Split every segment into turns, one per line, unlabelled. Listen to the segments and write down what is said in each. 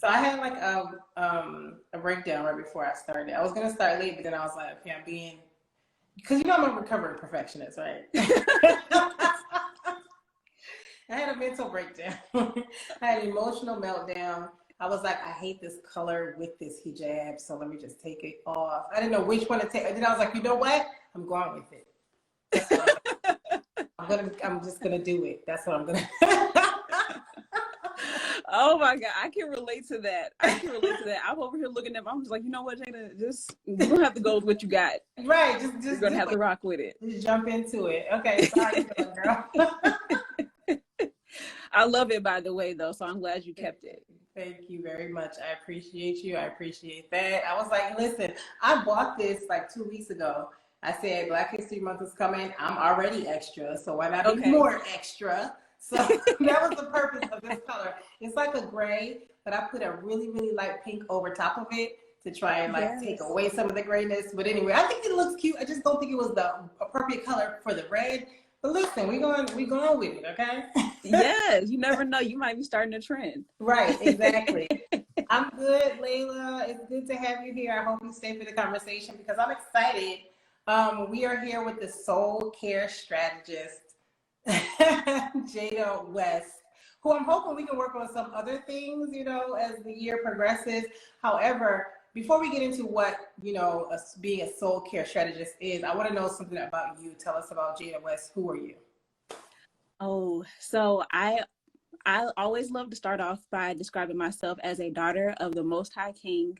So I had like a breakdown right before I started. I was gonna start late, but then I was like, okay, because you know I'm a recovering perfectionist, right? I had a mental breakdown. I had an emotional meltdown. I was like, I hate this color with this hijab, so let me just take it off. I didn't know which one to take. And then I was like, you know what? I'm going with it. I'm just gonna do it. That's what I'm gonna.
Oh my God, I can relate to that. I'm over here looking at them. I'm just like, you know what, Jada, you don't have to go with what you got.
Right, just
you're gonna have to rock with it.
Just jump into it. Okay, sorry, girl.
I love it, by the way, though. So I'm glad you kept it.
Thank you very much. I appreciate you. I appreciate that. I was like, listen, I bought this like 2 weeks ago. I said Black History Month is coming. I'm already extra, so why not be more extra? So that was the purpose of this color. It's like a gray, but I put a really, really light pink over top of it to try and like take away some of the grayness. But anyway, I think it looks cute. I just don't think it was the appropriate color for the red. But listen, we going with it, okay?
Yes, you never know. You might be starting a trend.
Right, exactly. I'm good, Layla. It's good to have you here. I hope you stay for the conversation because I'm excited. We are here with the soul care strategist, Jada West, who I'm hoping we can work on some other things, as the year progresses. However, before we get into what, being a soul care strategist is, I want to know something about you. Tell us about Jada West. Who are you?
Oh, so I always love to start off by describing myself as a daughter of the Most High King.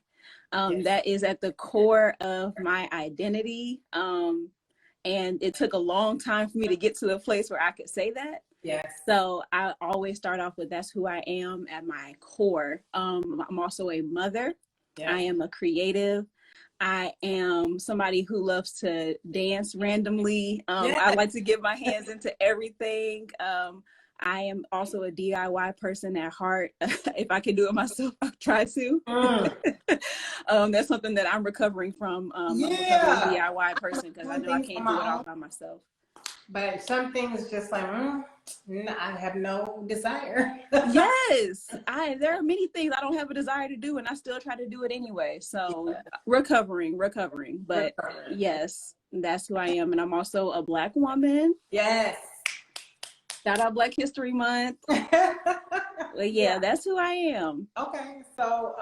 That is at the core of my identity. And it took a long time for me to get to the place where I could say that.
Yes.
So I always start off with that's who I am at my core. I'm also a mother. Yes. I am a creative. I am somebody who loves to dance randomly. I like to get my hands into everything. I am also a DIY person at heart. If I can do it myself, I'll try to. That's something that I'm recovering from. I'm a recovering DIY person because I know I can't do it all by myself.
But some things just like, I have no desire.
Yes, there are many things I don't have a desire to do, and I still try to do it anyway. So recovering. But yes, that's who I am, and I'm also a Black woman.
Yes.
Shout out Black History Month. But yeah, that's who I am.
Okay, so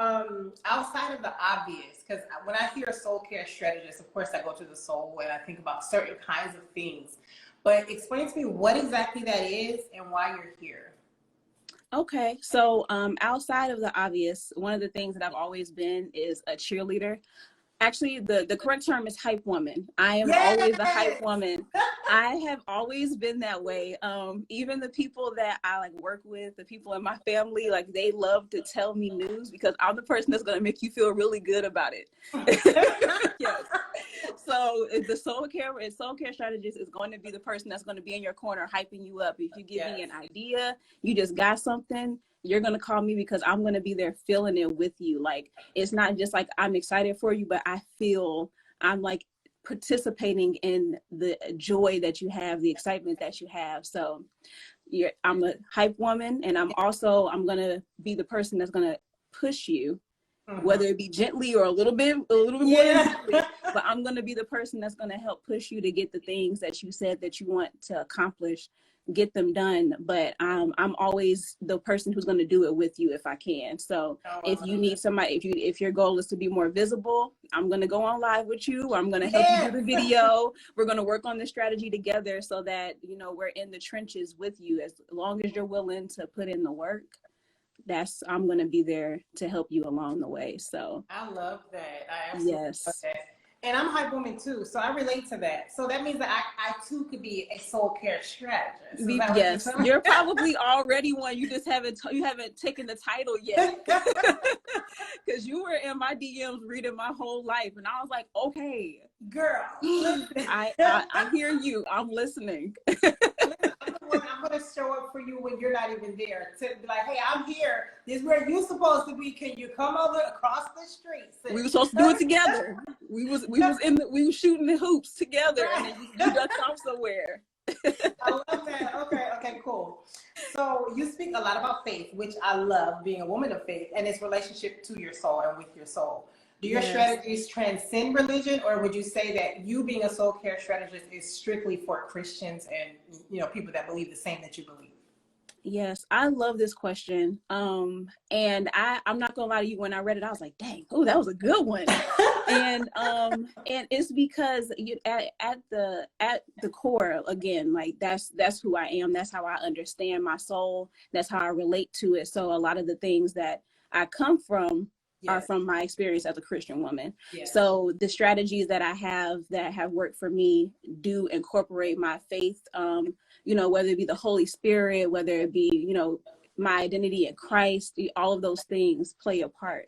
outside of the obvious, because when I hear soul care strategist, of course I go to the soul and I think about certain kinds of things. But explain to me what exactly that is and why you're here.
Okay, so outside of the obvious, one of the things that I've always been is a cheerleader. Actually, the correct term is hype woman. I am always a hype woman. I have always been that way. Even the people that I work with, the people in my family, they love to tell me news because I'm the person that's going to make you feel really good about it. Yes. So the soul care strategist is going to be the person that's going to be in your corner, hyping you up. If you give me an idea, you just got something, you're going to call me because I'm going to be there feeling it with you. It's not just I'm excited for you, but I feel I'm participating in the joy that you have, the excitement that you have. So I'm a hype woman, and I'm going to be the person that's going to push you, whether it be gently or a little bit more than gently, but I'm going to be the person that's going to help push you to get the things that you said that you want to accomplish, get them done. But I'm always the person who's going to do it with you if I can. So if you need somebody, if your goal is to be more visible, I'm going to go on live with you. I'm going to help you do the video. We're going to work on the strategy together so that, we're in the trenches with you. As long as you're willing to put in the work, I'm going to be there to help you along the way. So
I love that. I absolutely love that. And I'm a hype woman too, so I relate to that. So that means that I too could be a soul care strategist.
Yes, you're probably already one. You just haven't taken the title yet. Because you were in my DMs reading my whole life, and I was like, okay,
girl,
I hear you. I'm listening.
I'm going to show up for you when you're not even there. To be like, hey, I'm here. This is where you're supposed to be. Can you come over across the street?
We were supposed to do it together. We was shooting the hoops together, and then you ducked off somewhere.
I love that. Okay, cool. So you speak a lot about faith, which I love, being a woman of faith, and its relationship to your soul and with your soul. Do your strategies transcend religion, or would you say that you being a soul care strategist is strictly for Christians and people that believe the same that you believe?
Yes, I love this question. And I'm not gonna lie to you, when I read it, I was like, dang, oh, that was a good one. And it's because at the core, again, like that's who I am. That's how I understand my soul. That's how I relate to it. So a lot of the things that I come from are from my experience as a Christian woman. So the strategies that have worked for me do incorporate my faith. Whether it be the Holy Spirit, whether it be, my identity in Christ, all of those things play a part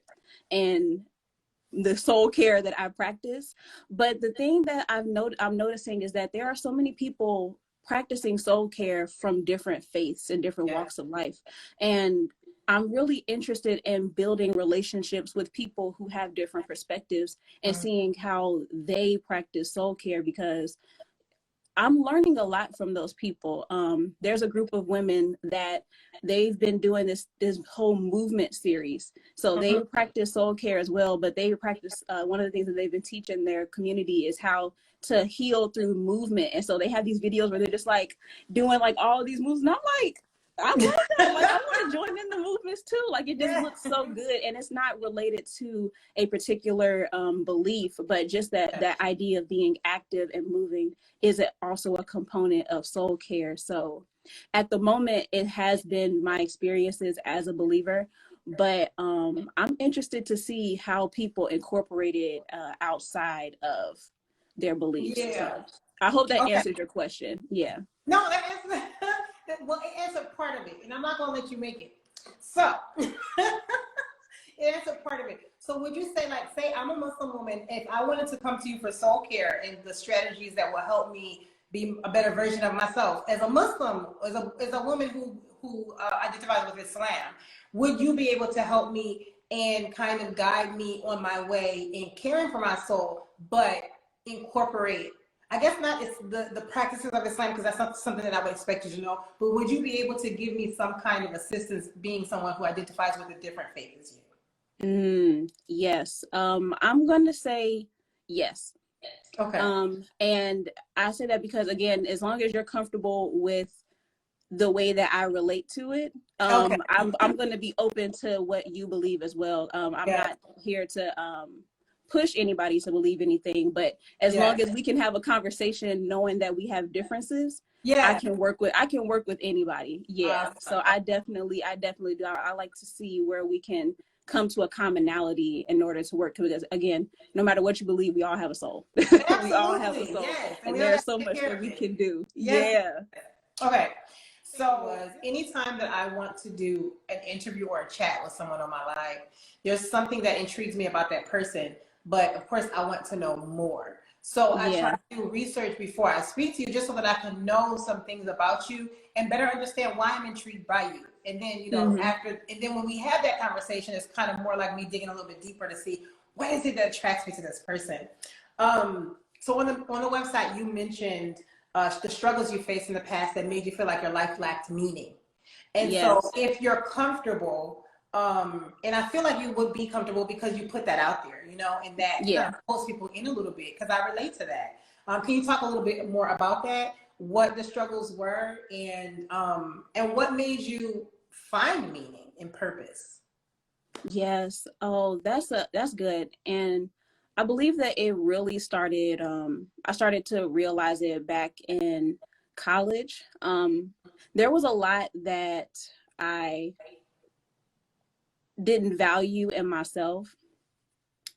in the soul care that I practice. But the thing that I'm noticing is that there are so many people practicing soul care from different faiths and different walks of life. And I'm really interested in building relationships with people who have different perspectives and seeing how they practice soul care, because I'm learning a lot from those people. There's a group of women that they've been doing this whole movement series. So they practice soul care as well, but they practice, one of the things that they've been teaching their community is how to heal through movement. And so they have these videos where they're just like doing like all of these moves. And I'm like, I love that. Like, I want to join in the movements too. Like, it just looks so good. And it's not related to a particular belief, but just that idea of being active and moving is also a component of soul care. So at the moment, it has been my experiences as a believer, but I'm interested to see how people incorporate it outside of their beliefs. So I hope that answers your question. Yeah.
No, that answers well, it answered part of it, and I'm not going to let you make it. So, it answered part of it. So would you say, like, say I'm a Muslim woman, if I wanted to come to you for soul care and the strategies that will help me be a better version of myself as a Muslim, as a woman who identifies with Islam, would you be able to help me and kind of guide me on my way in caring for my soul, but incorporate, I guess not it's the practices of Islam, because that's not something that I would expect you to know, but would you be able to give me some kind of assistance being someone who identifies with a different faith as you?
Yes. I'm going to say yes.
Okay.
And I say that because, again, as long as you're comfortable with the way that I relate to it, I'm going to be open to what you believe as well. I'm not here to push anybody to believe anything, but as long as we can have a conversation knowing that we have differences, I can work with anybody. So I definitely do. I like to see where we can come to a commonality in order to work, because again, no matter what you believe, we all have a soul. We all have a soul, and there's so much that we can do.
Okay. So anytime that I want to do an interview or a chat with someone on my life, there's something that intrigues me about that person, but of course I want to know more. So I try to do research before I speak to you, just so that I can know some things about you and better understand why I'm intrigued by you. And then, then when we have that conversation, it's kind of more like me digging a little bit deeper to see what is it that attracts me to this person. So on the website, you mentioned the struggles you faced in the past that made you feel like your life lacked meaning. And so if you're comfortable, and I feel like you would be comfortable because you put that out there, and that kind of pulls people in a little bit, because I relate to that. Can you talk a little bit more about that? What the struggles were, and what made you find meaning and purpose?
Yes. Oh, that's good. And I believe that it really started, I started to realize it back in college. There was a lot that I didn't value in myself.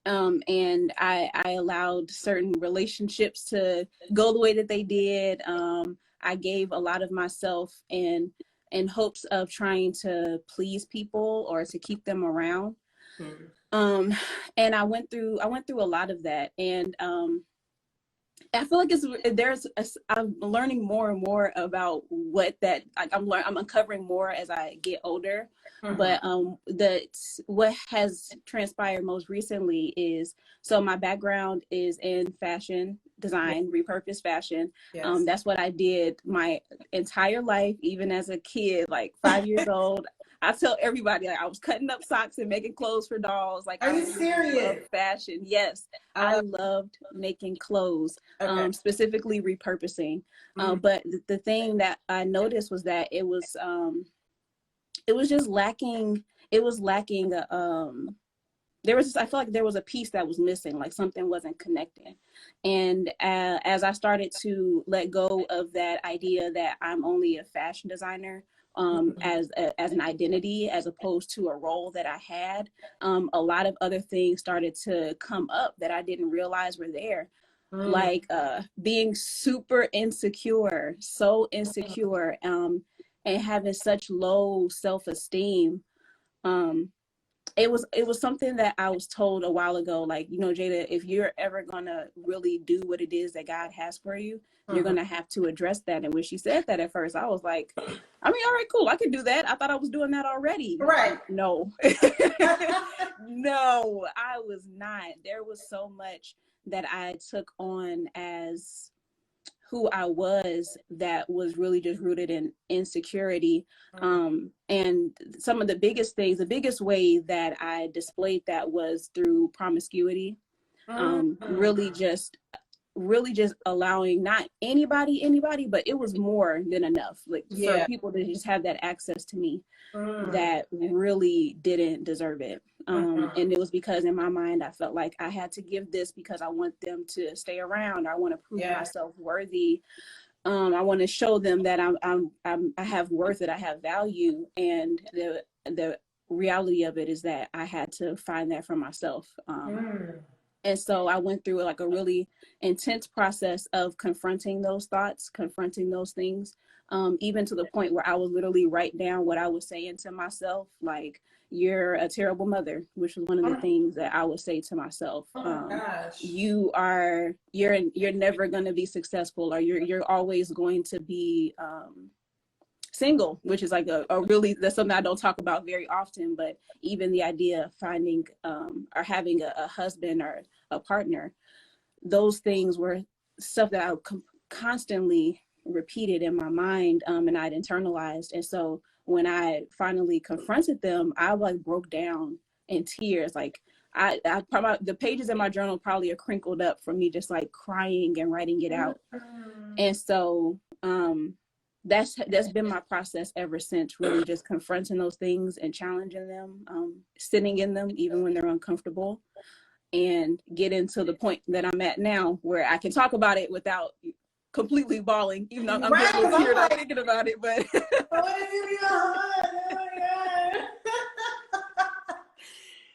And I allowed certain relationships to go the way that they did. I gave a lot of myself in hopes of trying to please people or to keep them around. And I went through a lot of that. And I feel like I'm learning more and more about what that, like I'm uncovering more as I get older. But what has transpired most recently is, so my background is in fashion design, repurposed fashion.
Yes.
That's what I did my entire life, even as a kid, like 5 years old. I tell everybody, like, I was cutting up socks and making clothes for dolls. Like,
Are
I
you
really
serious?
loved fashion. Yes, I loved making clothes, specifically repurposing. But the thing that I noticed was that it was just lacking. It was lacking I feel like there was a piece that was missing, like something wasn't connecting. And as I started to let go of that idea that I'm only a fashion designer, as an identity, as opposed to a role that I had, a lot of other things started to come up that I didn't realize were there. Like being super insecure, so insecure, and having such low self-esteem. It was something that I was told a while ago, like, Jada, if you're ever gonna really do what it is that God has for you, you're gonna have to address that. And when she said that at first, I was like, I mean, all right, cool, I could do that. I thought I was doing that already.
Right.
No. No, I was not. There was so much that I took on as who I was that was really just rooted in insecurity. And some of the biggest things, the biggest way that I displayed that was through promiscuity. Really just allowing not anybody, but it was more than enough, like for people to just have that access to me that really didn't deserve it. And it was because in my mind, I felt like I had to give this because I want them to stay around. I want to prove myself worthy. I want to show them that I have worth, that I have value. And the reality of it is that I had to find that for myself. And so I went through like a really intense process of confronting those thoughts, confronting those things, even to the point where I would literally write down what I was saying to myself, like, you're a terrible mother, which was one of the things that I would say to myself. You're never going to be successful, or you're always going to be single, which is like a really, that's something I don't talk about very often, but even the idea of finding or having a husband or a partner, those things were stuff that I constantly repeated in my mind, and I'd internalized. And so when I finally confronted them, I like broke down in tears. Like I probably, the pages in my journal probably are crinkled up from me just like crying and writing it out. And so that's been my process ever since, really just confronting those things and challenging them, sitting in them even when they're uncomfortable, and getting to the point that I'm at now where I can talk about it without completely bawling, even though I'm getting a tear like, thinking about it. But
I want to give you a hug. Oh my God.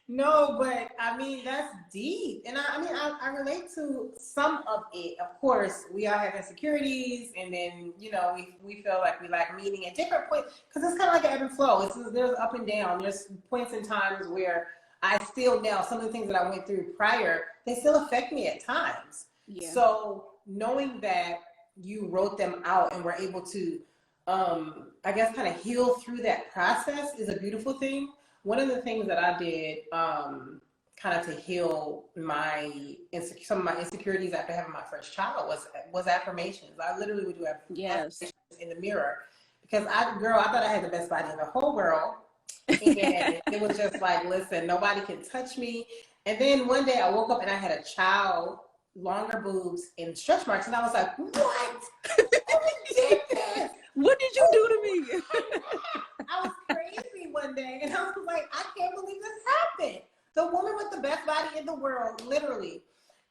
No, but I mean, that's deep. And I relate to some of it. Of course, we all have insecurities, and then, we feel like we lack meaning at different points, because it's kind of like an ebb and flow. There's up and down. There's points in times where I still now, some of the things that I went through prior, they still affect me at times. Yeah. So knowing that you wrote them out and were able to, I guess, kind of heal through that process is a beautiful thing. One of the things that I did kind of to heal some of my insecurities after having my first child was affirmations. I literally would do affirmations in the mirror, because I thought I had the best body in the whole world. And it was just like, listen, nobody can touch me. And then one day I woke up and I had a child, longer boobs and stretch marks, and I was like, what? Who did this?
What did you do to me?
I was crazy one day, and I was like, I can't believe this happened. The woman with the best body in the world, literally.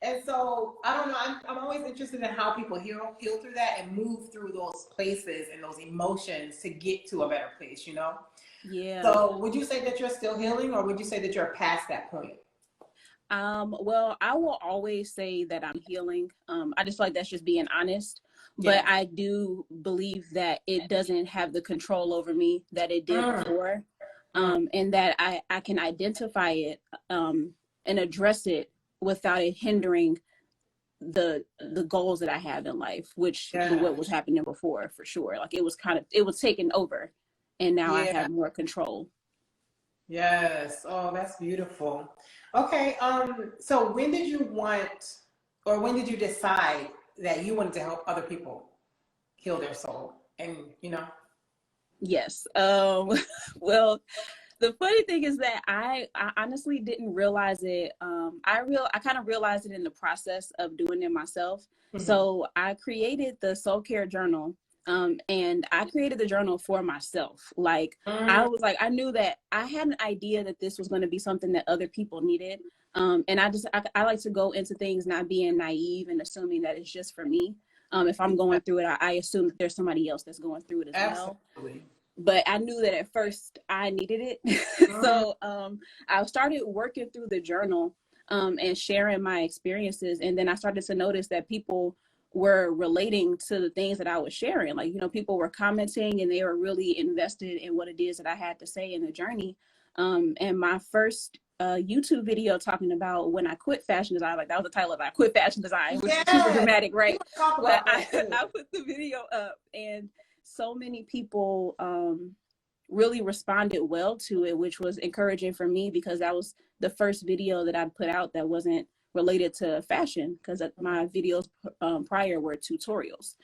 And so, I don't know, I'm always interested in how people heal through that and move through those places and those emotions to get to a better place, Yeah. So would you say that you're still healing, or would you say that you're past that point?
Well, I will always say that I'm healing. I just feel like that's just being honest. But I do believe that it doesn't have the control over me that it did before. And that I can identify it and address it without it hindering the goals that I have in life, which
Yeah.
what was happening before, for sure. Like it was taken over, and now I have more control.
Yes. Oh, that's beautiful. Okay. So when did you decide that you wanted to help other people heal their soul? And
Yes. Well, the funny thing is that I honestly didn't realize it. I kind of realized it in the process of doing it myself.
Mm-hmm.
So I created the Soul Care Journal. And I created the journal for myself. Like I was like, I knew that I had an idea that this was going to be something that other people needed. And I like to go into things not being naive and assuming that it's just for me. If I'm going through it, I assume that there's somebody else that's going through it as well.
Absolutely.
But I knew that at first I needed it. So I started working through the journal and sharing my experiences. And then I started to notice that people were relating to the things that I was sharing. Like, people were commenting and they were really invested in what it is that I had to say in the journey. And my first YouTube video talking about when I quit fashion design, like that was the title of it, I quit fashion design, which is super dramatic, right? But I put the video up and so many people really responded well to it, which was encouraging for me because that was the first video that I put out that wasn't related to fashion, because my videos prior were tutorials.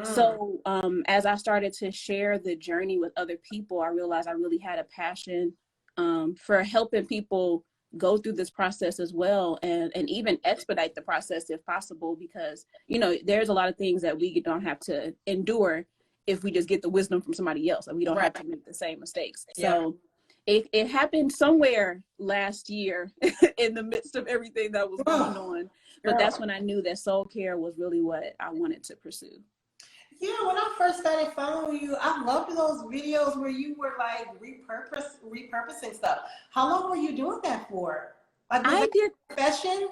So as I started to share the journey with other people, I realized I really had a passion for helping people go through this process as well, and even expedite the process if possible, because there's a lot of things that we don't have to endure if we just get the wisdom from somebody else, and we don't have to make the same mistakes. So it happened somewhere last year in the midst of everything that was going on. But that's when I knew that soul care was really what I wanted to pursue.
Yeah, when I first started following you, I loved those videos where you were like repurposing stuff. How long were you doing that for? Like, was it a profession?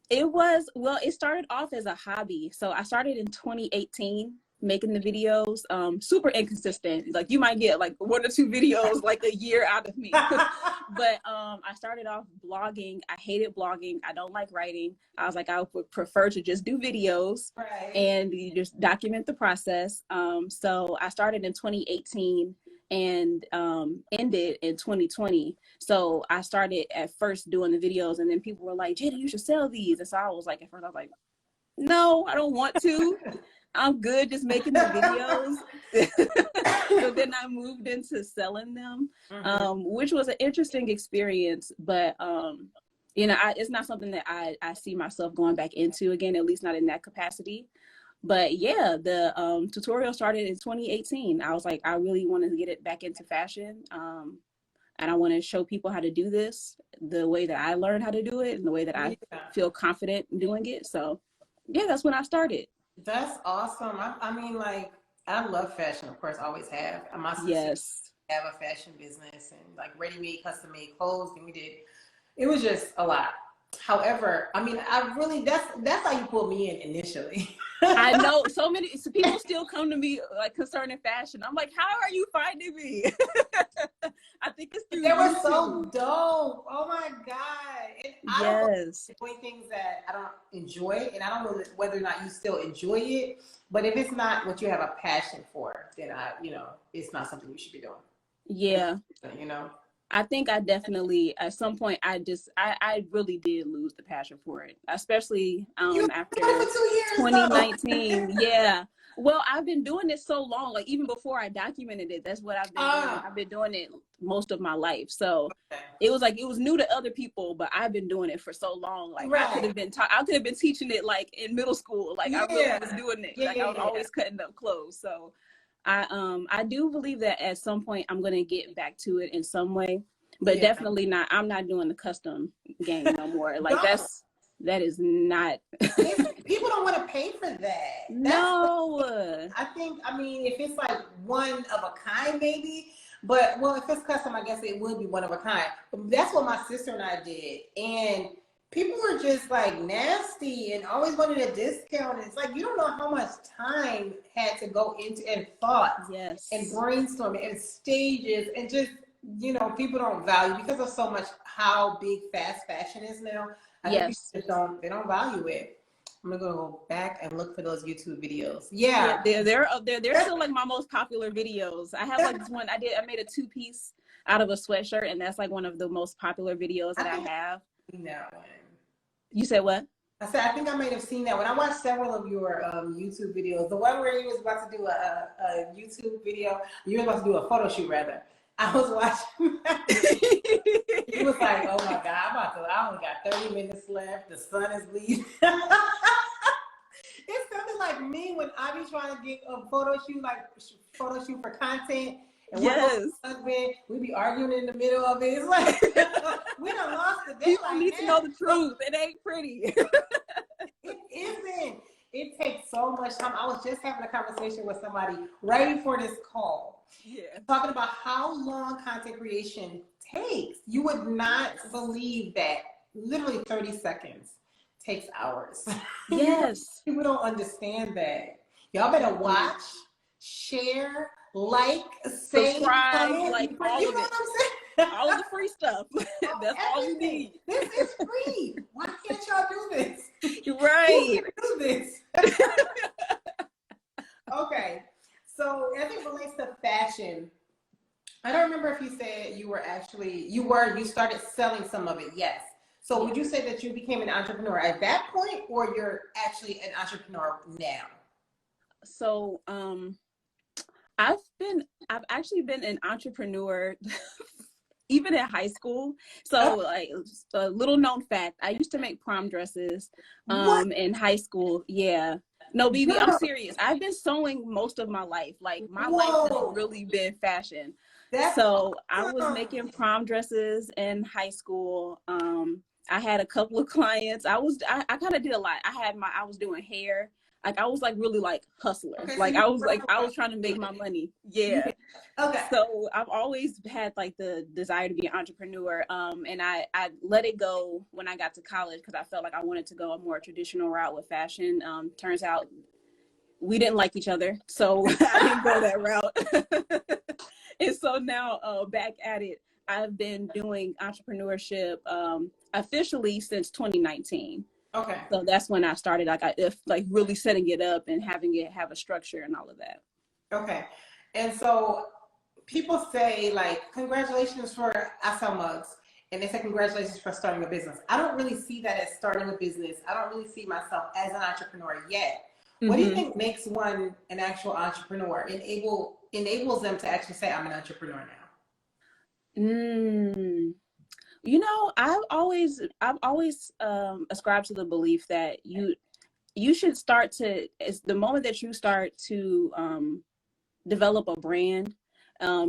It started off as a hobby. So I started in 2018 making the videos, super inconsistent. Like you might get like 1 or 2 videos like a year out of me. But I started off blogging. I hated blogging. I don't like writing. I was like, I would prefer to just do videos and you just document the process. So I started in 2018 and ended in 2020. So I started at first doing the videos, and then people were like, Jada, you should sell these. And so I was like, at first I was like, no, I don't want to. I'm good just making the videos. So then I moved into selling them, which was an interesting experience. But, it's not something that I see myself going back into again, at least not in that capacity. But yeah, the tutorial started in 2018. I was like, I really want to get it back into fashion. And I want to show people how to do this the way that I learned how to do it and the way that I feel confident in doing it. So yeah, that's when I started.
That's awesome. I mean, like, I love fashion, of course, I always have. My sister have a fashion business and like ready-made, custom-made clothes, and it was just a lot. However, I mean, that's how you pulled me in initially.
I know so people still come to me like concerning fashion. I'm like, how are you finding me? I think it's through
They were so dope. Oh my God. And I don't doing things that I don't enjoy, and I don't know whether or not you still enjoy it, but if it's not what you have a passion for, then it's not something you should be doing.
Yeah. I think I definitely, at some point, I really did lose the passion for it, especially after 2019. Yeah. Well, I've been doing it so long, like even before I documented it, that's what I've been doing. I've been doing it most of my life. So it was like, it was new to other really but I've been doing it for so long. Like I could have been teaching it like in middle school. Like I really was doing it. Like I was always cutting up clothes. So I do believe that at some point I'm going to get back to it in some way, but definitely not. I'm not doing the custom game no more. Like that is not.
People don't want to pay for that.
No.
I mean, if it's like one of a kind, maybe. But if it's custom, I guess it would be one of a kind. That's what my sister and I did, and people were just like nasty and always wanted a discount. It's like, you don't know how much time had to go into and thought and brainstorming and stages and just, people don't value because of so much how big fast fashion is now. I think people they don't value it. I'm gonna go back and look for those YouTube videos. Yeah,
they're up there. They're still like my most popular videos. I have like this one I made a 2-piece out of a sweatshirt, and that's like one of the most popular videos that I have.
That one.
You said what?
I said I think I might have seen that one. I watched several of your YouTube videos. The one where you was about to do a YouTube video, you were about to do a photo shoot rather. I was watching. It was like, oh my God, I only got 30 minutes left. The sun is leaving. It's something like me when I be trying to get a photo shoot for content. And
yes.
Husband, we be arguing in the middle of it. It's like, we done lost the day.
People need to know the truth. It ain't pretty.
It isn't. It takes so much time. I was just having a conversation with somebody right before this call.
Yeah.
Talking about how long content creation takes. You would not believe that literally 30 seconds takes hours.
Yes.
People don't understand that. Y'all better watch, share, like, say,
subscribe, like all
you
of
know
it.
what I'm saying?
All of the free stuff. That's all you need.
This is free. Why can't y'all do this?
You're right.
Do this. Okay. So as it relates to fashion, I don't remember if you said you started selling some of it. Yes. So would you say that you became an entrepreneur at that point, or you're actually an entrepreneur now?
So, I've actually been an entrepreneur even in high school. So like a little known fact, I used to make prom dresses in high school. Yeah. No, Bibi, I'm serious. I've been sewing most of my life. Like my life has really been fashion. So I was making prom dresses in high school. I had a couple of clients. I kind of did a lot. I was doing hair. Like I was like really like hustler.
Okay,
like I was trying to make my money. Yeah.
Okay.
So I've always had like the desire to be an entrepreneur. And I let it go when I got to college because I felt like I wanted to go a more traditional route with fashion. Turns out we didn't like each other, so I didn't go that route. And so now back at it, I've been doing entrepreneurship officially since 2019.
Okay.
So that's when I started like really setting it up and having it have a structure and all of that.
Okay. And so people say like, congratulations for I sell mugs. And they say congratulations for starting a business. I don't really see that as starting a business. I don't really see myself as an entrepreneur yet. Mm-hmm. What do you think makes one an actual entrepreneur? Enables them to actually say, I'm an entrepreneur now?
You know, I've always ascribed to the belief that you should start to, it's the moment that you start to develop a brand,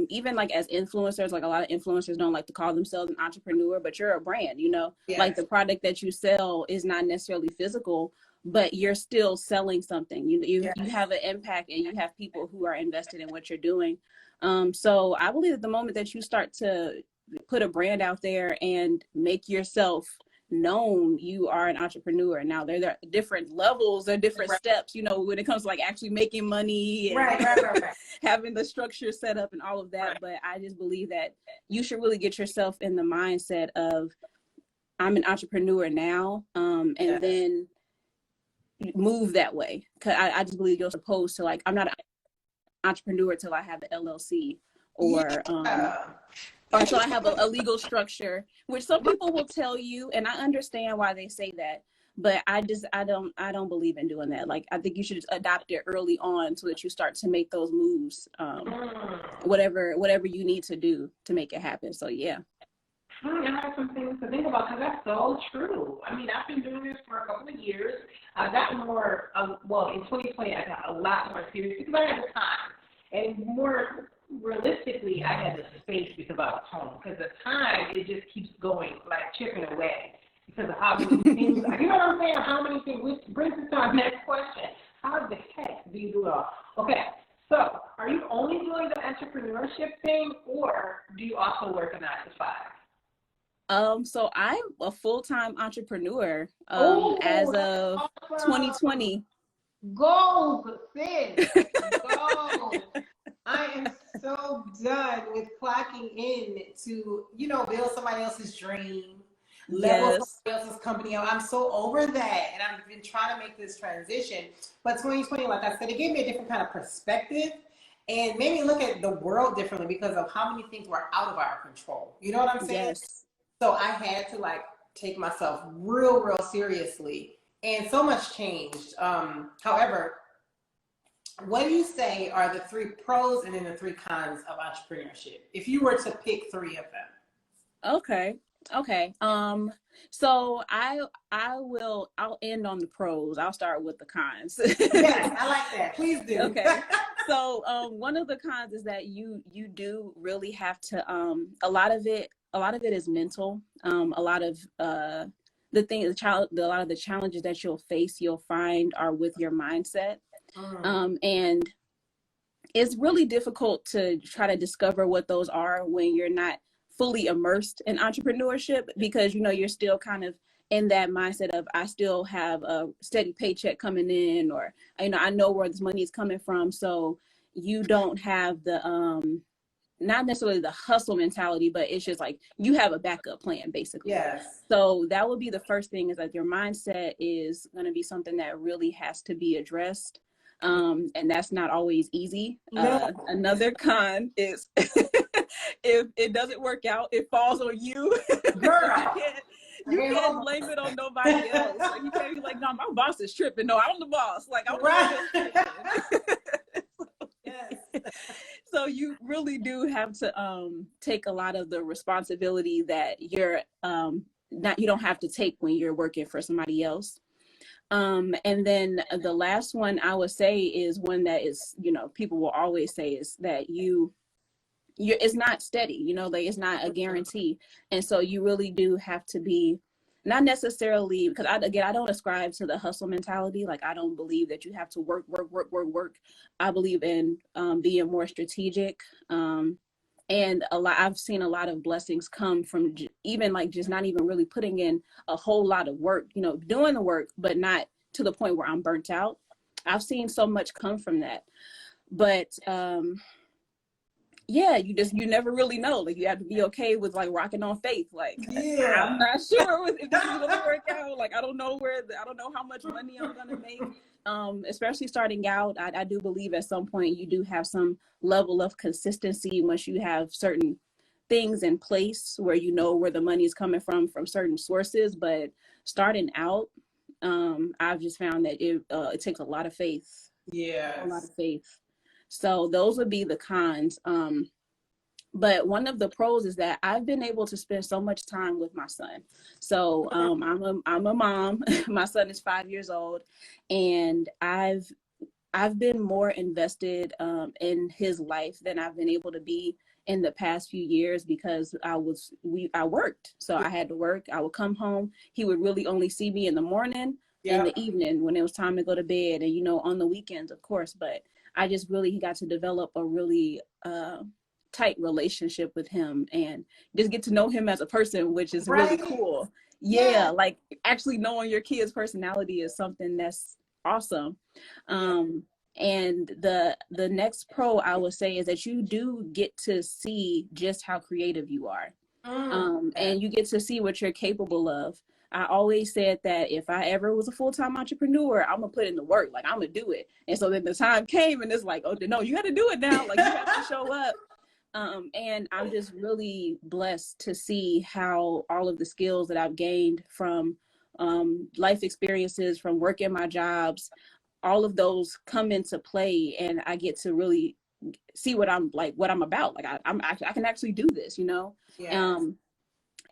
even like as influencers, like a lot of influencers don't like to call themselves an entrepreneur, but you're a brand, you know. Yes. Like the product that you sell is not necessarily physical, but you're still selling something. You have an impact and you have people who are invested in what you're doing. So I believe that the moment that you start to put a brand out there and make yourself known, you are an entrepreneur. Now there are different levels or different steps, you know, when it comes to like actually making money and
right.
having the structure set up and all of that. But I just believe that you should really get yourself in the mindset of I'm an entrepreneur now, and then move that way. Cause I just believe you're supposed to like, I'm not an entrepreneur till I have the LLC or until I have a legal structure, which some people will tell you, and I understand why they say that, but I don't believe in doing that. Like, I think you should just adopt it early on so that you start to make those moves, whatever you need to do to make it happen. So yeah.
I have some things to think about because that's so true. I mean, I've been doing this for a couple of years. I got more, in 2020, I got a lot more serious because I had the time. And more realistically, I had the space because I was home. Because the time, it just keeps going, like chipping away. Because of how many things, you know what I'm saying? How many things, which brings us to our next question. How the heck do you do it all? Okay, so are you only doing the entrepreneurship thing, or do you also work a 9 to 5?
So I'm a full-time entrepreneur as of 2020.
Goals, sis. Goals. I am so done with clocking in to, build somebody else's dream. level
Yes.
somebody else's company out. I'm so over that, and I've been trying to make this transition. But 2020, like I said, it gave me a different kind of perspective and made me look at the world differently because of how many things were out of our control. You know what I'm saying?
Yes.
So I had to like take myself real seriously, and so much changed. However, what do you say are the three pros and then the three cons of entrepreneurship? If you were to pick three of them.
Okay. Okay. So I'll end on the pros. I'll start with the cons.
Yes, I like that. Please do.
Okay. So one of the cons is that you do really have to a lot of it is mental. A lot of a lot of the challenges that you'll find are with your mindset. And it's really difficult to try to discover what those are when you're not fully immersed in entrepreneurship, because you're still kind of in that mindset of, I still have a steady paycheck coming in, or I know where this money is coming from. So you don't have the not necessarily the hustle mentality, but it's just like you have a backup plan basically.
Yes.
So that would be the first thing, is that your mindset is going to be something that really has to be addressed. And that's not always easy.
No.
Another con is if it doesn't work out, it falls on you.
Girl.
You can't blame it on nobody else. Like, you can't be like, no, my boss is tripping. No, I'm the boss. Like, I'm right.
Yes.
So you really do have to take a lot of the responsibility that you don't have to take when you're working for somebody else. And then the last one I would say is one that is, people will always say, is that it's not steady, like it's not a guarantee. And so you really do have to be, not necessarily, because I don't ascribe to the hustle mentality. Like, I don't believe that you have to work. I believe in being more strategic. And I've seen a lot of blessings come from even like just not even really putting in a whole lot of work, doing the work, but not to the point where I'm burnt out. I've seen so much come from that. But yeah, you never really know. Like, you have to be okay with like rocking on faith. Like, yeah. I'm not sure if this is gonna work out. Like, I don't know how much money I'm gonna make. Especially starting out, I do believe at some point you do have some level of consistency once you have certain things in place where where the money is coming from certain sources. But starting out, I've just found that it takes a lot of faith. Yeah, a lot of faith. So those would be the cons. But one of the pros is that I've been able to spend so much time with my son. So I'm a mom. My son is 5 years old, and I've been more invested in his life than I've been able to be in the past few years, because I worked. So I had to work. I would come home. He would really only see me in the morning, in the evening when it was time to go to bed, and on the weekends, of course. But I just really got to develop a really tight relationship with him and just get to know him as a person, which is really cool. Yeah, like actually knowing your kid's personality is something that's awesome. And the next pro I would say is that you do get to see just how creative you are. And you get to see what you're capable of. I always said that if I ever was a full-time entrepreneur, I'm gonna put in the work, like I'm gonna do it. And so then the time came and it's like, oh no, you got to do it now. Like, you have to show up. And I'm just really blessed to see how all of the skills that I've gained from life experiences, from working my jobs, all of those come into play, and I get to really see what I'm about. Like, I can actually do this, Yes.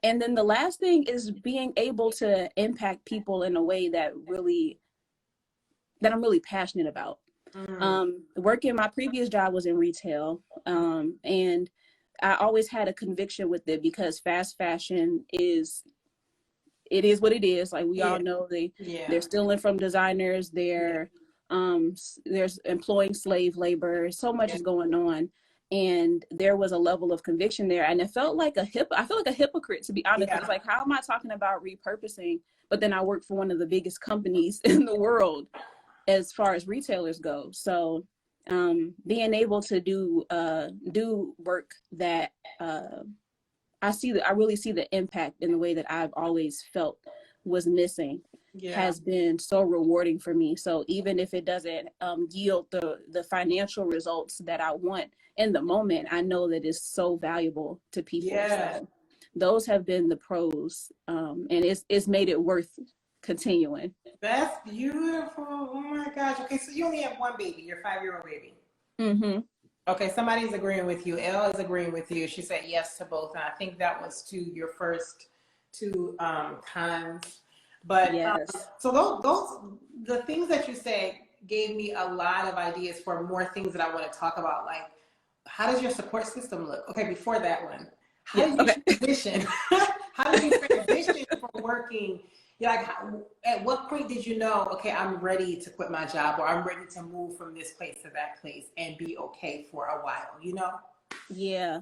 And then the last thing is being able to impact people in a way that I'm really passionate about. Working, my previous job was in retail, and I always had a conviction with it, because fast fashion is what it is. Like, we all know they're stealing from designers. There's employing slave labor. So much is going on. And there was a level of conviction there. And it felt like I feel like a hypocrite, to be honest. It's like, how am I talking about repurposing? But then I work for one of the biggest companies in the world as far as retailers go. So being able to do work that I really see the impact in the way that I've always felt was missing has been so rewarding for me. So even if it doesn't yield the financial results that I want in the moment, I know that it's so valuable to people. So those have been the pros, and it's made it worth continuing.
That's beautiful. Oh my gosh. Okay, so you only have one baby, your 5-year-old baby.
Mm-hmm.
Okay, somebody's agreeing with you. Elle is agreeing with you. She said yes to both, and I think that was to your first two cons. But
yes.
So those the things that you said gave me a lot of ideas for more things that I want to talk about. Like, how does your support system look? Okay, before that one, how did you transition? How did you transition from working? Like, at what point did you know, okay, I'm ready to quit my job, or I'm ready to move from this place to that place and be okay for a while, you know?
Yeah.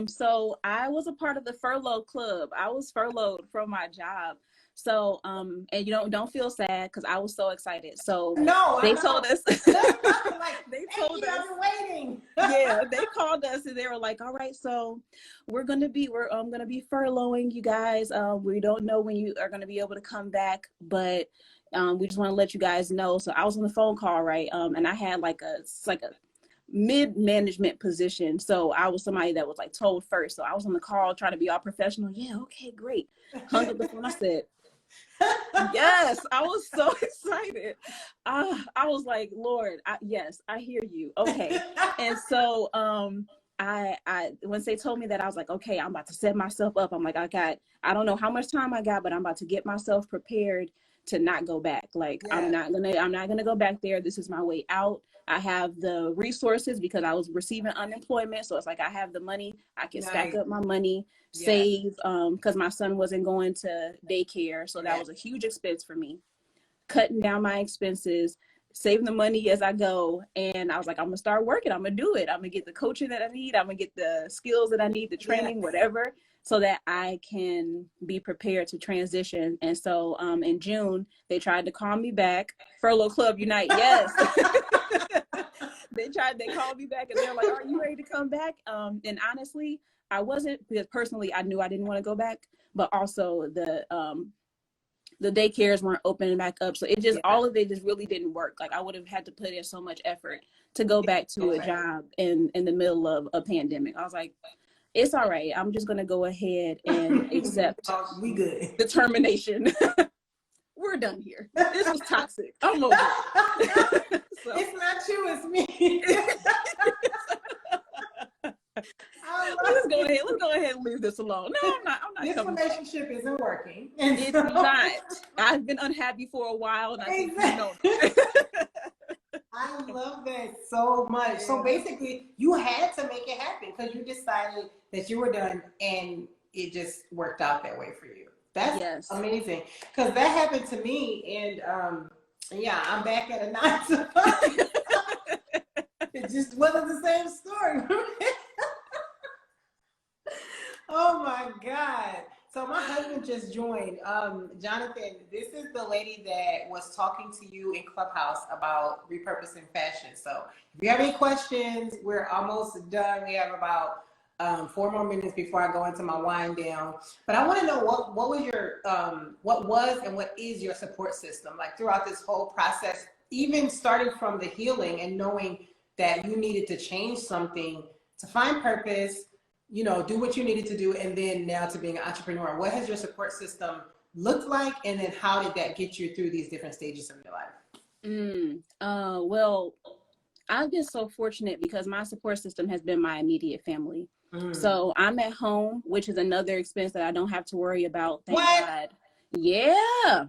So I was a part of the furlough club. I was furloughed from my job. So, and don't feel sad because I was so excited. So they told us,
like,
they told us,
I've been waiting.
Yeah, they called us and they were like, all right, so we're gonna be furloughing you guys. We don't know when you are gonna be able to come back, but we just want to let you guys know. So I was on the phone call, right? And I had like a mid-management position. So I was somebody that was like told first. So I was on the call trying to be all professional. Yeah, okay, great. Hung up the phone. I said, yes, I was so excited. I was like, Lord, yes, I hear you. Okay. And so I once they told me that, I was like, okay, I'm about to set myself up. I'm like, I don't know how much time I got, but I'm about to get myself prepared to not go back. Like, I'm not gonna go back there. This is my way out. I have the resources because I was receiving unemployment. So it's like I have the money. I can stack up my money, save, because my son wasn't going to daycare. So that was a huge expense for me. Cutting down my expenses, saving the money as I go. And I was like, I'm gonna start working. I'm gonna do it. I'm gonna get the coaching that I need. I'm gonna get the skills that I need, the training, whatever, so that I can be prepared to transition. And so in June, they tried to call me back. Furlough Club Unite, yes. They called me back and they're like, are you ready to come back? And honestly, I wasn't, because personally I knew I didn't want to go back, but also the daycares weren't opening back up. So it just, all of it just really didn't work. Like, I would have had to put in so much effort to go back to a job in the middle of a pandemic. I was like, it's all right. I'm just going to go ahead and accept
we good.
the termination. We're done here. This was toxic. I'm over it.
So. It's not you, it's me. Let's
go ahead and leave this alone. No, I'm not
this relationship isn't working.
It's not. I've been unhappy for a while, and I think you know.
I love that so much. So basically, you had to make it happen because you decided that you were done, and it just worked out that way for you. That's amazing. Because that happened to me, and I'm back at a 9 to 5. It just wasn't the same story. Oh my God. So my husband just joined. Jonathan, this is the lady that was talking to you in Clubhouse about repurposing fashion. So if you have any questions, we're almost done. We have about 4 more minutes before I go into my wind down. But I want to know what was your, what was and what is your support system like throughout this whole process, even starting from the healing and knowing that you needed to change something to find purpose, you know, do what you needed to do, and then now to being an entrepreneur. What has your support system looked like, and then how did that get you through these different stages of your life?
Well, I've been so fortunate because my support system has been my immediate family. So I'm at home, which is another expense that I don't have to worry about. Thank God. Yeah.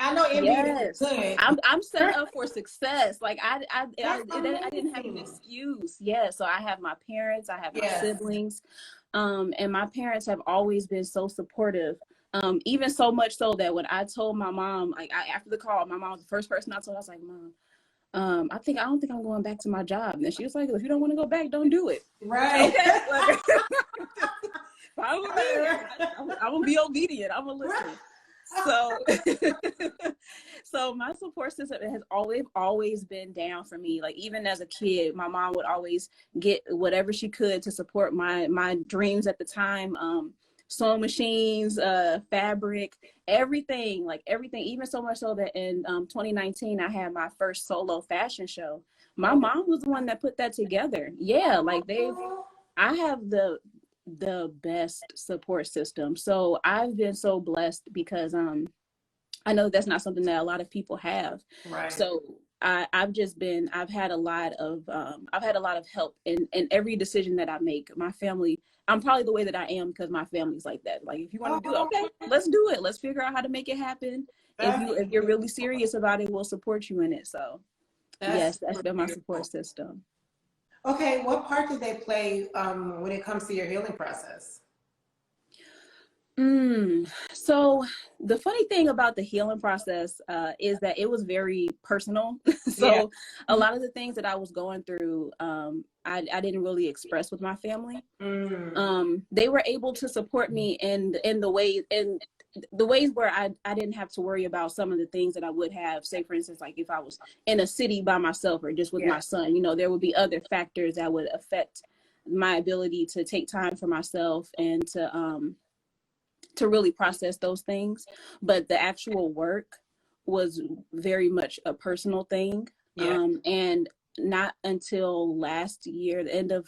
I know it is good.
I'm set up for success. Like I didn't have an excuse. Yeah. So I have my parents, I have my siblings, and my parents have always been so supportive. Even so much so that when I told my mom, like after the call, my mom was the first person I told. I was like, Mom, I don't think I'm going back to my job. And she was like, if you don't want to go back, don't do it.
Right.
Okay. Like, I'm gonna be obedient. I'm gonna listen. So, so my support system has always been down for me. Like even as a kid, my mom would always get whatever she could to support my dreams at the time. Sewing machines, fabric, everything, like everything, even so much so that in 2019, I had my first solo fashion show. My mom was the one that put that together. Yeah, like I have the best support system. So I've been so blessed because I know that's not something that a lot of people have.
Right.
So I've had a lot of help in every decision that I make. My family, I'm probably the way that I am because my family's like that. Like if you want to do it, okay, let's do it. Let's figure out how to make it happen. If you're really serious about it, we'll support you in it. So yes, that's been my support system.
Okay, what part did they play when it comes to your healing process?
So the funny thing about the healing process is that it was very personal. So a lot of the things that I was going through, I didn't really express with my family. They were able to support me in the ways where I didn't have to worry about some of the things that I would have, say for instance, like if I was in a city by myself or just with my son, you know, there would be other factors that would affect my ability to take time for myself and to really process those things. But the actual work was very much a personal thing. And not until last year, the end of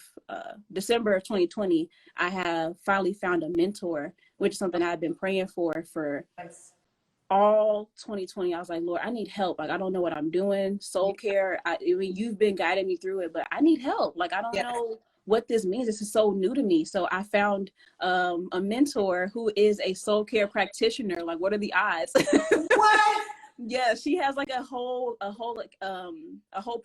December of 2020, I have finally found a mentor, which is something I've been praying for all 2020. I was like, Lord, I need help. Like, I don't know what I'm doing. Soul care. I mean, you've been guiding me through it, but I need help. Like, I don't know what this means. This is so new to me. So I found a mentor who is a soul care practitioner. Like, what are the odds?
What?
Yeah, she has like a whole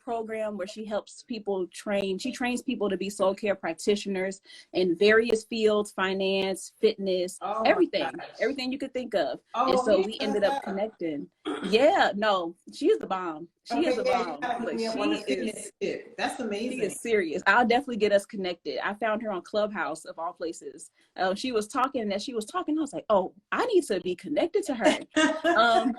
program where she helps people train. She trains people to be soul care practitioners in various fields, finance, fitness, everything you could think of. And so we ended up connecting. Yeah, no, she is the bomb. She is the bomb.
That's amazing.
She is serious. I'll definitely get us connected. I found her on Clubhouse of all places. She was talking. I was like, oh, I need to be connected to her.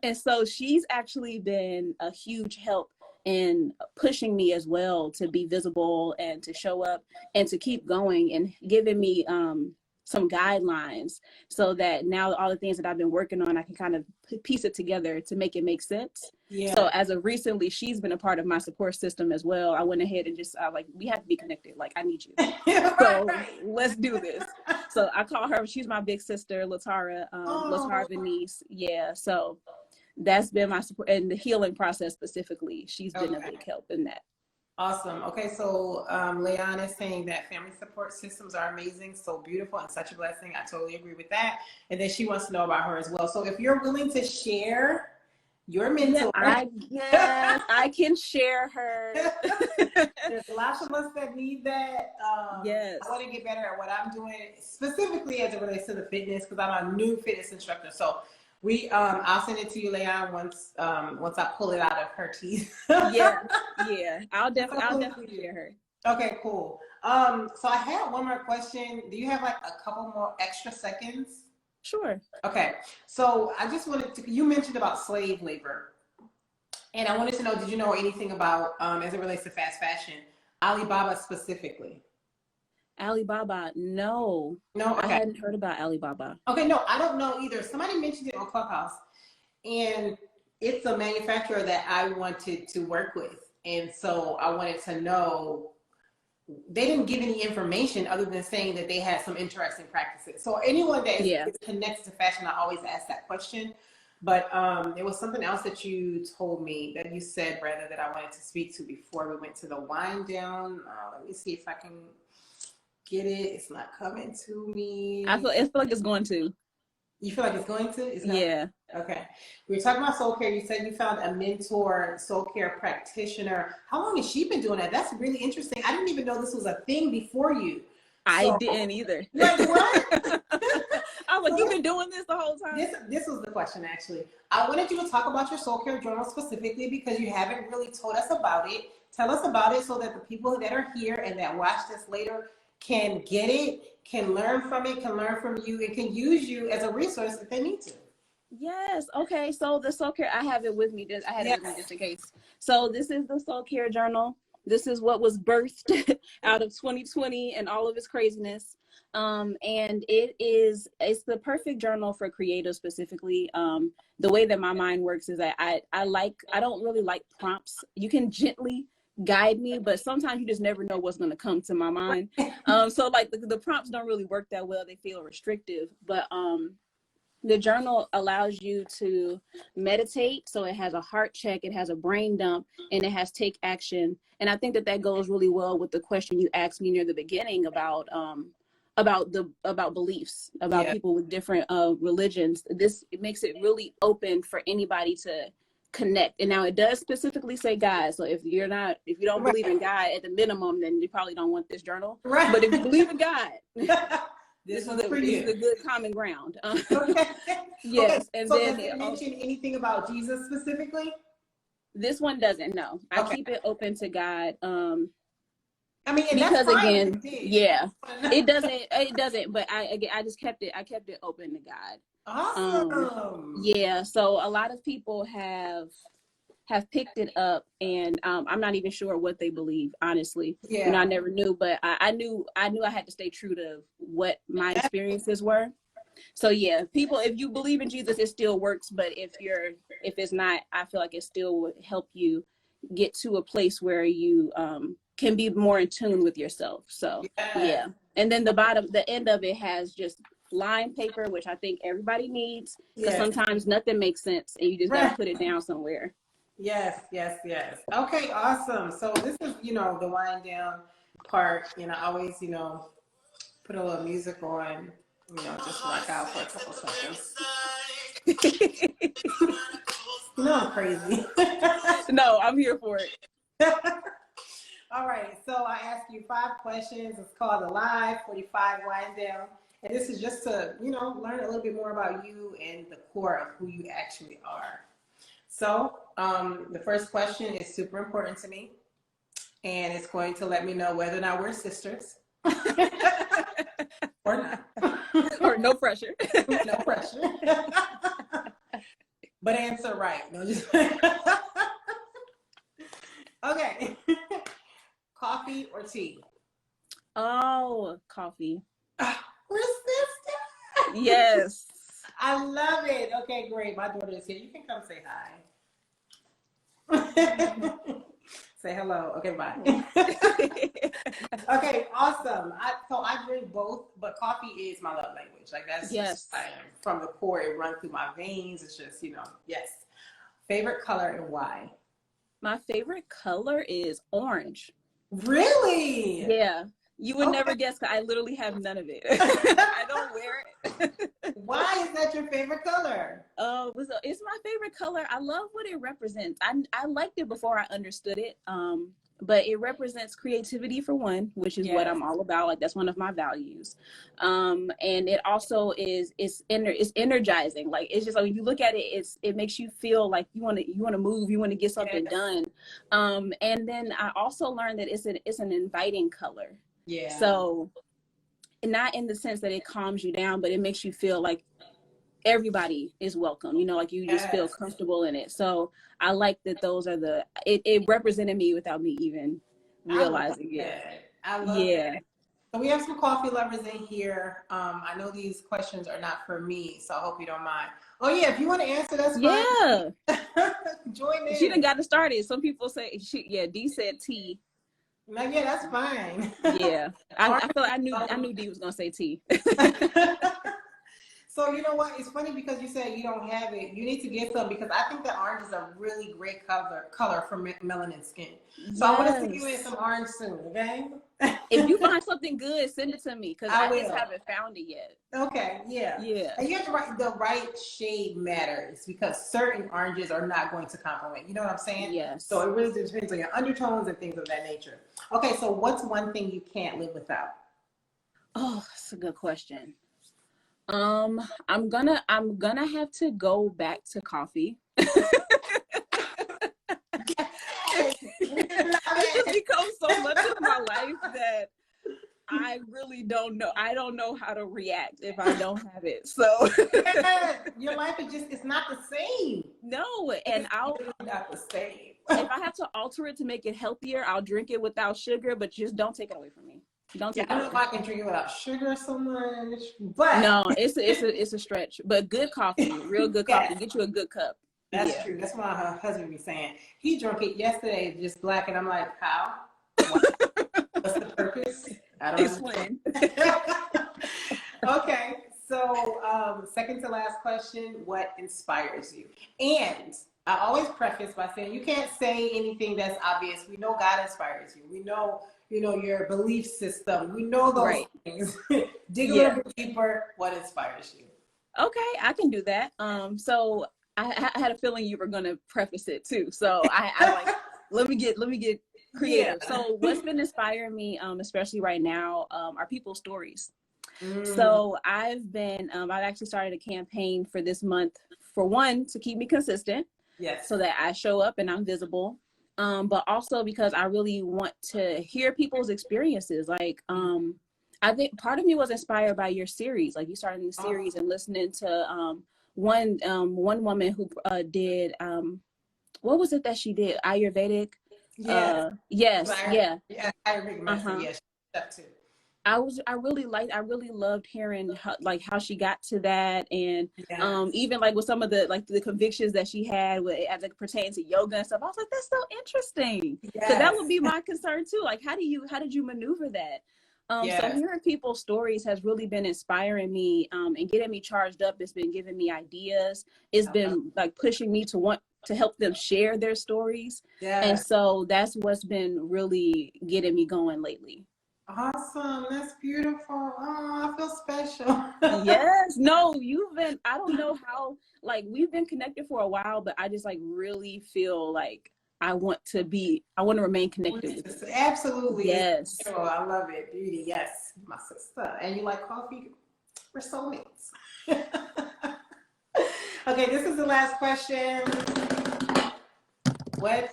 And so she's actually been a huge help in pushing me as well to be visible and to show up and to keep going and giving me some guidelines so that now all the things that I've been working on, I can kind of piece it together to make it make sense. So as of recently, she's been a part of my support system as well. I went ahead and just like, we have to be connected. Like, I need you. So let's do this. So I call her, she's my big sister, Latara Venice. Yeah. So that's been my support and the healing process specifically. She's been a big help in that.
Awesome. Okay, so Leon is saying that family support systems are amazing, so beautiful and such a blessing. I totally agree with that. And then she wants to know about her as well. So if you're willing to share your mentor.
I can share her.
There's lots of us that need that. I want to get better at what I'm doing, specifically as it relates to the fitness, because I'm a new fitness instructor. So I'll send it to you, Leon, once I pull it out of her teeth.
I'll definitely share her.
Okay, cool. So I had one more question. Do you have like a couple more extra seconds?
Sure.
Okay. So I just you mentioned about slave labor, and I wanted to know, did you know anything about, as it relates to fast fashion, Alibaba specifically?
Alibaba, no.
Okay.
I hadn't heard about Alibaba.
Okay, no, I don't know either. Somebody mentioned it on Clubhouse, and it's a manufacturer that I wanted to work with. And so I wanted to know, they didn't give any information other than saying that they had some interesting practices. So anyone that is connected to fashion, I always ask that question. But there was something else that you told me, that you said, brother, that I wanted to speak to before we went to the wind down. Let me see if I can get it. It's not coming to me.
I feel like it's going to.
You feel like it's going to? It's not?
Yeah.
Okay. We were talking about soul care. You said you found a mentor, soul care practitioner. How long has she been doing that? That's really interesting. I didn't even know this was a thing before you.
I didn't either.
Like what?
I was like, you've been doing this the whole time?
This was the question, actually. I wanted you to talk about your soul care journal specifically because you haven't really told us about it. Tell us about it so that the people that are here and that watch this later can get it, can learn from it, can learn from you, and can use you as a resource if they need to.
Yes. Okay. So the soul care, I have it with me. I had it with me just in case. So this is the soul care journal. This is what was birthed out of 2020 and all of its craziness. And it's the perfect journal for creatives specifically. The way that my mind works is that I don't really like prompts. You can gently guide me, but sometimes you just never know what's going to come to my mind. So like the prompts don't really work that well. They feel restrictive, but the journal allows you to meditate. So it has a heart check, it has a brain dump, and it has take action. And I think that goes really well with the question you asked me near the beginning about beliefs, about people with different religions. It makes it really open for anybody to connect. And now it does specifically say God. So if you don't believe in God at the minimum, then you probably don't want this journal. Right. But if you believe in God, this is a good common ground.
Okay.
Yes.
Okay.
And
so
then
does it mention anything about Jesus specifically?
This one doesn't. No, I keep it open to God.
I mean, and
because
that's fine
again, yeah, it doesn't. But I just kept it. I kept it open to God.
Awesome.
Yeah. So a lot of people have picked it up, and I'm not even sure what they believe, honestly.
Yeah.
I never knew, but I knew I had to stay true to what my experiences were. So yeah, people, if you believe in Jesus, it still works. But if it's not, I feel like it still would help you get to a place where you can be more in tune with yourself. So yeah. And then the end of it has just line paper, which I think everybody needs, because sometimes nothing makes sense and you just gotta put it down somewhere.
Yes. Okay, awesome. So this is, the wind down part. I always, put a little music on, just rock out for a couple seconds. I'm crazy.
No, I'm here for it.
All right, so I asked you 5 questions. It's called the Live 45 Wind Down. And this is just to, learn a little bit more about you and the core of who you actually are. So the first question is super important to me, and it's going to let me know whether or not we're sisters. Or not.
Or no pressure.
No pressure. But answer right. No, just okay. Coffee or tea?
Oh, coffee.
We're sisters.
Yes.
I love it. Okay, great. My daughter is here. You can come say hi. Say hello. Okay, bye. Okay, awesome. I drink both, but coffee is my love language. Like that's just from the core. It runs through my veins. It's just, yes. Favorite color and why? My
favorite color is orange.
Really?
Yeah. You would never guess, because I literally have none of it. I don't wear it.
Why is that your favorite color?
It's my favorite color. I love what it represents. I liked it before I understood it. But it represents creativity, for one, which is what I'm all about. Like, that's one of my values. And it also it's energizing. Like, it's just like, when you look at it, it makes you feel like you want to move, you want to get something done. And then I also learned that it's an inviting color. Yeah. So, not in the sense that it calms you down, but it makes you feel like everybody is welcome, like you just feel comfortable in it. So I like that those are it represented me without me even realizing it.
I love it. So we have some coffee lovers in here. I know these questions are not for me, so I hope you don't mind. Oh yeah, if you want to answer, that's fine. Yeah. Join in.
She done got it started. Some people say D said tea.
No, yeah, that's fine.
Yeah. I feel like I knew D was gonna say tea.
So you know what? It's funny because you said you don't have it. You need to get some, because I think that orange is a really great color for melanin skin. So I want to see you in some orange soon, okay?
If you find something good, send it to me, because I just haven't found it yet.
Okay, yeah. And you have to write the right shade matters, because certain oranges are not going to complement. You know what I'm saying?
Yes.
So it really depends on your undertones and things of that nature. Okay, so what's one thing you can't live without?
Oh, that's a good question. I'm gonna have to go back to coffee. It just becomes so much of my life that I really don't know. I don't know how to react if I don't have it. So
your life is just, it's not the same.
No, and I'll
really not the same.
If I have to alter it to make it healthier, I'll drink it without sugar, but just don't take it away from me. Don't take
I
it
don't
away.
know if I can drink it without sugar so much, but
no, it's a stretch. But good coffee, real good coffee. Yes. Get you a good cup.
That's true. That's what her husband be saying. He drank it yesterday, just black, and I'm like, how? What's the purpose? I don't
explain.
Okay, so second to last question: what inspires you? And I always preface by saying you can't say anything that's obvious. We know God inspires you. We know, your belief system. We know those things. Dig a little bit deeper. What inspires you?
Okay, I can do that. So I had a feeling you were going to preface it too. So I like let me get creative. Yeah. So what's been inspiring me, especially right now, are people's stories. So I've actually started a campaign for this month, for one, to keep me consistent.
Yes.
So that I show up and I'm visible. But also because I really want to hear people's experiences. Like, I think part of me was inspired by your series. Like you started the series and listening to one woman who did what was it that she did? Ayurvedic.
Yes.
Yes.
Yeah. Ayurvedic medicine. Yes. That too.
I really loved hearing how she got to that, and even like with some of the convictions that she had as it pertains to yoga and stuff. I was like, that's so interesting. Yes. So that would be my concern too. Like, how did you maneuver that? So hearing people's stories has really been inspiring me, and getting me charged up. It's been giving me ideas. It's been like pushing me to want to help them share their stories. Yes. And so that's what's been really getting me going lately.
Awesome. That's beautiful. Oh, I feel special.
Yes. No, I don't know how, like, we've been connected for a while, but I just like really feel like I want to remain connected with you.
Absolutely.
Yes.
Oh, I love it. Beauty. Yes. My sister. And you like coffee? We're soulmates. Okay. This is the last question. What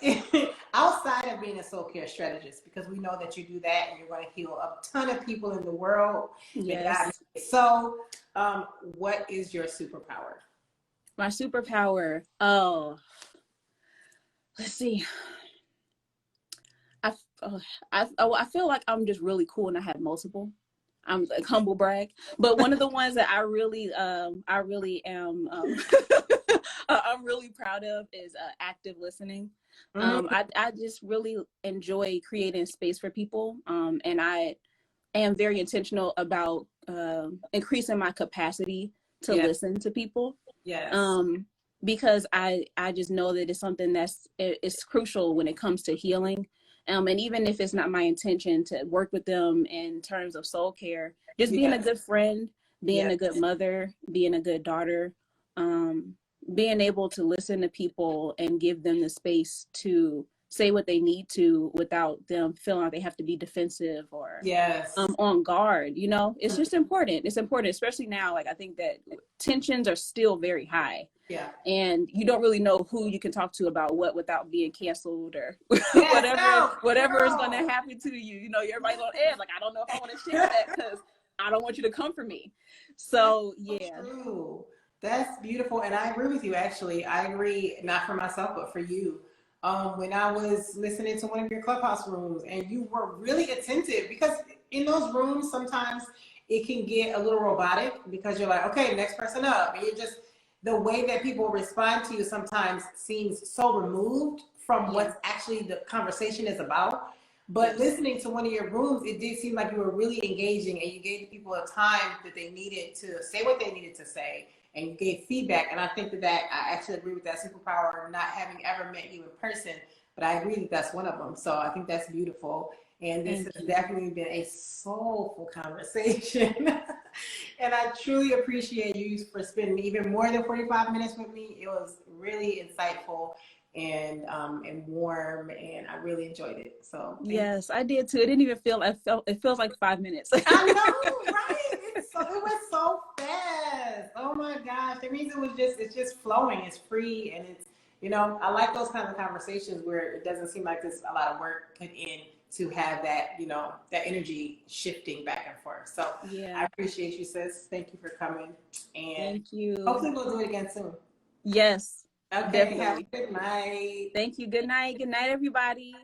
outside of being a soul care strategist, because we know that you do that and you're going to heal a ton of people in the world.
Yes.
So, what is your superpower?
My superpower. Oh, let's see. I feel like I'm just really cool and I have multiple. I'm like humble brag, but one of the ones that I really am I'm really proud of is active listening. I just really enjoy creating space for people, and I am very intentional about increasing my capacity to listen to people.
Yes.
Because I just know that it's something it's crucial when it comes to healing. And even if it's not my intention to work with them in terms of soul care, just being a good friend, being a good mother, being a good daughter, being able to listen to people and give them the space to say what they need to without them feeling like they have to be defensive or on guard. It's just important. It's important, especially now. Like, I think that tensions are still very high. Yeah. And you don't really know who you can talk to about what without being canceled or whatever is going to happen to you. Everybody's on edge. Like, I don't know if I want to share that because I don't want you to come for me. So, yeah.
True. That's beautiful. And I agree with you, actually. I agree, not for myself, but for you. When I was listening to one of your Clubhouse rooms and you were really attentive, because in those rooms, sometimes it can get a little robotic because you're like, okay, next person up. And you're just, the way that people respond to you sometimes seems so removed from what actually the conversation is about. But listening to one of your rooms, it did seem like you were really engaging and you gave people a time that they needed to say what they needed to say, and you gave feedback. And I think that I actually agree with that superpower, not having ever met you in person, but I agree that that's one of them. So I think that's beautiful. And this has definitely been a soulful conversation. And I truly appreciate you for spending even more than 45 minutes with me. It was really insightful and warm, and I really enjoyed it. So
yes, I did too. It didn't even it feels like 5 minutes.
I know, right? It was so fast. Oh my gosh. That means it's just flowing. It's free, and it's, I like those kinds of conversations where it doesn't seem like there's a lot of work put in to have that, you know, that energy shifting back and forth. So
yeah,
I appreciate you, sis. Thank you for coming. And
thank you.
hopefully we'll do it again soon.
Yes,
Okay,
definitely.
have a good night.
Thank you. Good night. Good night, everybody.